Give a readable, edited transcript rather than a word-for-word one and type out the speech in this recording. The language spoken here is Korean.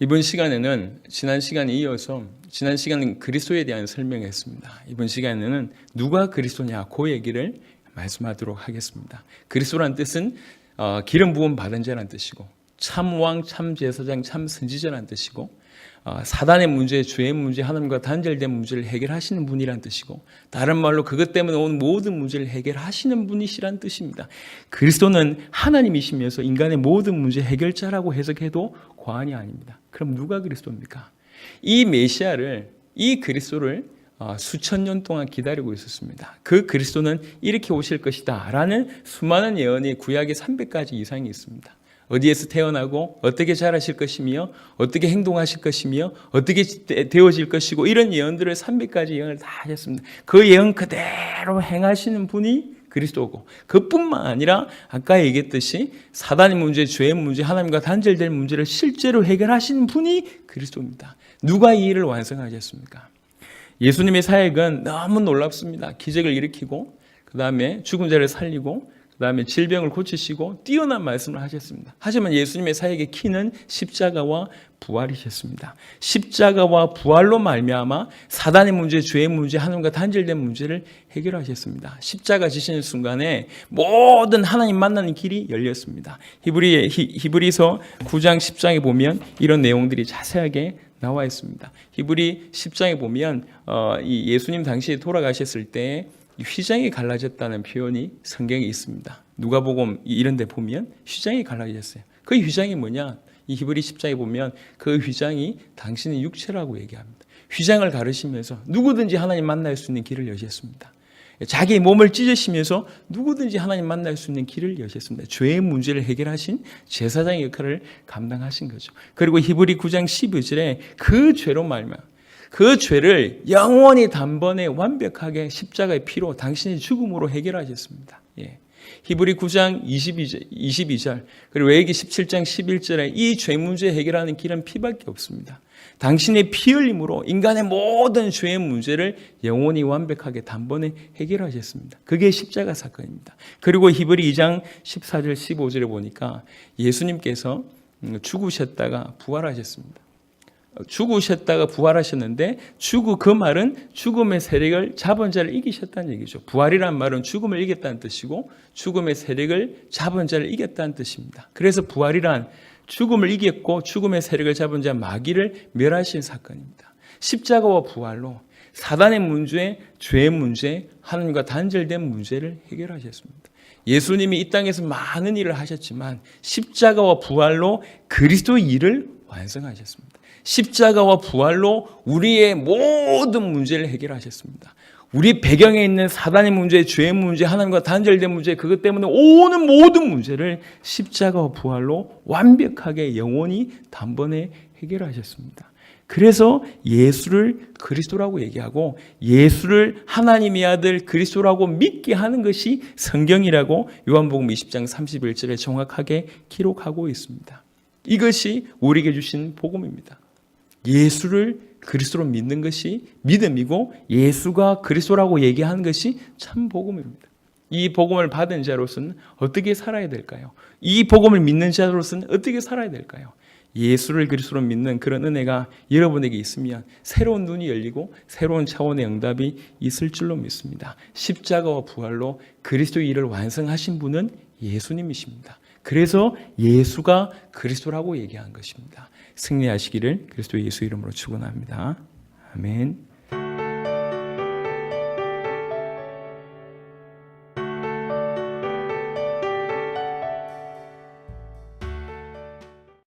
이번 시간에는 지난 시간에 이어서 지난 시간은 그리스도에 대한 설명했습니다. 이번 시간에는 누가 그리스도냐 그 얘기를 말씀하도록 하겠습니다. 그리스도란 뜻은 기름 부음 받은 자라는 뜻이고 참왕, 참제사장, 참선지자라는 뜻이고 사단의 문제, 죄의 문제, 하나님과 단절된 문제를 해결하시는 분이란 뜻이고 다른 말로 그것 때문에 온 모든 문제를 해결하시는 분이시란 뜻입니다. 그리스도는 하나님이시면서 인간의 모든 문제 해결자라고 해석해도 과언이 아닙니다. 그럼 누가 그리스도입니까? 이 메시아를, 이 그리스도를 수천 년 동안 기다리고 있었습니다. 그 그리스도는 이렇게 오실 것이다 라는 수많은 예언이 구약에 300가지 이상이 있습니다. 어디에서 태어나고 어떻게 자라실 것이며 어떻게 행동하실 것이며 어떻게 되어질 것이고 이런 예언들을 300가지 예언을 다 하셨습니다. 그 예언 그대로 행하시는 분이 그리스도고 그뿐만 아니라 아까 얘기했듯이 사단의 문제, 죄의 문제, 하나님과 단절될 문제를 실제로 해결하시는 분이 그리스도입니다. 누가 이 일을 완성하셨습니까? 예수님의 사역은 너무 놀랍습니다. 기적을 일으키고 그 다음에 죽은 자를 살리고 그 다음에 질병을 고치시고 뛰어난 말씀을 하셨습니다. 하지만 예수님의 사역의 키는 십자가와 부활이셨습니다. 십자가와 부활로 말미암아 사단의 문제, 죄의 문제, 하나님과 단절된 문제를 해결하셨습니다. 십자가 지시는 순간에 모든 하나님 만나는 길이 열렸습니다. 히브리서 9장 10장에 보면 이런 내용들이 자세하게 나와 있습니다. 히브리 10장에 보면 이 예수님 당시에 돌아가셨을 때 휘장이 갈라졌다는 표현이 성경에 있습니다. 누가복음 이런 데 보면 휘장이 갈라졌어요. 그 휘장이 뭐냐? 이 히브리 10장에 보면 그 휘장이 당신의 육체라고 얘기합니다. 휘장을 가르시면서 누구든지 하나님 만날 수 있는 길을 여셨습니다. 자기 몸을 찢으시면서 누구든지 하나님 만날 수 있는 길을 여셨습니다. 죄의 문제를 해결하신 제사장의 역할을 감당하신 거죠. 그리고 히브리 9장 12절에 그 죄로 말미암아 그 죄를 영원히 단번에 완벽하게 십자가의 피로 당신의 죽음으로 해결하셨습니다. 예. 히브리 9장 22절 그리고 레위기 17장 11절에 이 죄 문제 해결하는 길은 피밖에 없습니다. 당신의 피 흘림으로 인간의 모든 죄의 문제를 영원히 완벽하게 단번에 해결하셨습니다. 그게 십자가 사건입니다. 그리고 히브리 2장 14절 15절에 보니까 예수님께서 죽으셨다가 부활하셨습니다. 죽으셨다가 부활하셨는데 그 말은 죽음의 세력을 잡은 자를 이기셨다는 얘기죠. 부활이란 말은 죽음을 이겼다는 뜻이고 죽음의 세력을 잡은 자를 이겼다는 뜻입니다. 그래서 부활이란 죽음을 이겼고 죽음의 세력을 잡은 자 마귀를 멸하신 사건입니다. 십자가와 부활로 사단의 문제, 죄의 문제, 하나님과 단절된 문제를 해결하셨습니다. 예수님이 이 땅에서 많은 일을 하셨지만 십자가와 부활로 그리스도의 일을 완성하셨습니다. 십자가와 부활로 우리의 모든 문제를 해결하셨습니다. 우리 배경에 있는 사단의 문제, 죄의 문제, 하나님과 단절된 문제, 그것 때문에 오는 모든 문제를 십자가와 부활로 완벽하게 영원히 단번에 해결하셨습니다. 그래서 예수를 그리스도라고 얘기하고 예수를 하나님의 아들 그리스도라고 믿게 하는 것이 성경이라고 요한복음 20장 31절에 정확하게 기록하고 있습니다. 이것이 우리에게 주신 복음입니다. 예수를 그리스도로 믿는 것이 믿음이고 예수가 그리스도라고 얘기하는 것이 참 복음입니다. 이 복음을 받은 자로서는 어떻게 살아야 될까요? 이 복음을 믿는 자로서는 어떻게 살아야 될까요? 예수를 그리스도로 믿는 그런 은혜가 여러분에게 있으면 새로운 눈이 열리고 새로운 차원의 응답이 있을 줄로 믿습니다. 십자가와 부활로 그리스도의 일을 완성하신 분은 예수님이십니다. 그래서 예수가 그리스도라고 얘기한 것입니다. 승리하시기를 그리스도 예수 이름으로 축원합니다. 아멘.